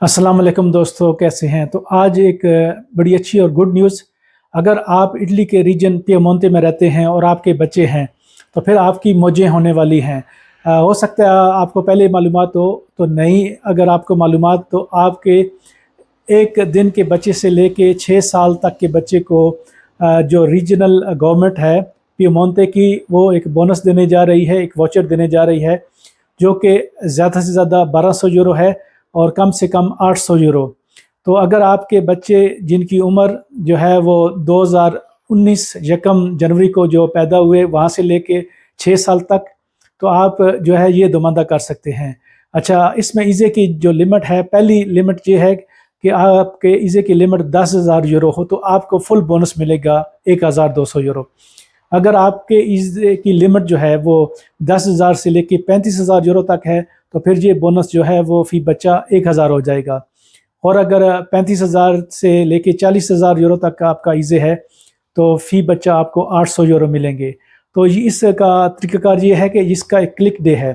अस्सलाम वालेकुम दोस्तों, कैसे हैं? तो आज एक बड़ी अच्छी और गुड न्यूज़। अगर आप इटली के रीजन पिएमोंते में रहते हैं और आपके बच्चे हैं तो फिर आपकी मौजें होने वाली हैं। हो सकता है आपको पहले मालूमात हो तो नहीं, अगर आपको मालूमात तो आपके एक दिन के बच्चे से लेके 6 साल तक के बच्चे को जो रीजनल गवर्नमेंट है पिएमोंते की, वो एक बोनस देने जा रही है, एक वाउचर देने जा रही है जो कि ज़्यादा से ज़्यादा 1200 यूरो है और कम से कम 800 यूरो। तो अगर आपके बच्चे जिनकी उम्र जो है वो 2019 यकम जनवरी को जो पैदा हुए वहाँ से लेके 6 साल तक, तो आप जो है ये दोमांदा कर सकते हैं। अच्छा, इसमें ईज़े की जो लिमिट है, पहली लिमिट ये है कि आपके ईज़े की लिमिट 10,000 यूरो हो तो आपको फुल बोनस मिलेगा 1,200 यूरो। अगर आपके ईज़े की लिमिट जो है वो 10,000 से लेके 35,000 यूरो तक है तो फिर ये बोनस जो है वो फ़ी बच्चा 1,000 हो जाएगा। और अगर 35,000 से लेके 40,000 यूरो तक का आपका ईज़े है तो फ़ी बच्चा आपको 800 यूरो मिलेंगे। तो इसका तरीक़ाकार ये है कि इसका एक क्लिक डे है।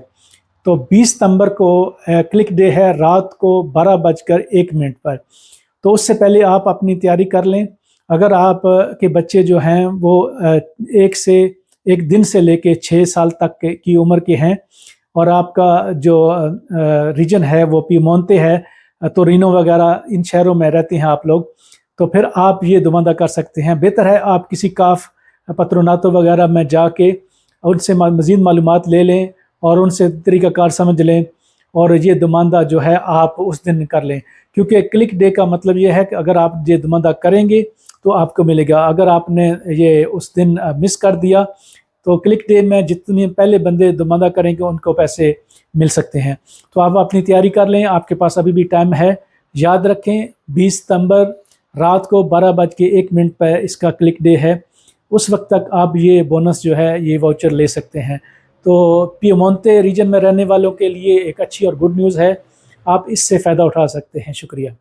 तो 20 सितंबर को क्लिक डे है, रात को 12:01 पर। तो उससे पहले आप अपनी तैयारी कर लें। अगर आप के बच्चे जो हैं वो एक दिन से लेके 6 साल तक की उम्र के हैं और आपका जो रीजन है वो पिएमोंते है, टोरिनो वगैरह इन शहरों में रहते हैं आप लोग, तो फिर आप ये दोमांदा कर सकते हैं। बेहतर है आप किसी काफ पत्रोनातो वगैरह में जाके उनसे मज़ीद मालूमात ले लें और उनसे तरीक़ाकार समझ लें और ये दोमांदा जो है आप उस दिन कर लें, क्योंकि क्लिक डे का मतलब ये है कि अगर आप ये दोमांदा करेंगे तो आपको मिलेगा। अगर आपने ये उस दिन मिस कर दिया तो क्लिक डे में जितने पहले बंदे दोमांदा करेंगे उनको पैसे मिल सकते हैं। तो आप अपनी तैयारी कर लें, आपके पास अभी भी टाइम है। याद रखें 20 सितंबर रात को 12:01 पर इसका क्लिक डे है। उस वक्त तक आप ये बोनस जो है ये वाउचर ले सकते हैं। तो पिएमोंते रीजन में रहने वालों के लिए एक अच्छी और गुड न्यूज़ है, आप इससे फ़ायदा उठा सकते हैं। शुक्रिया।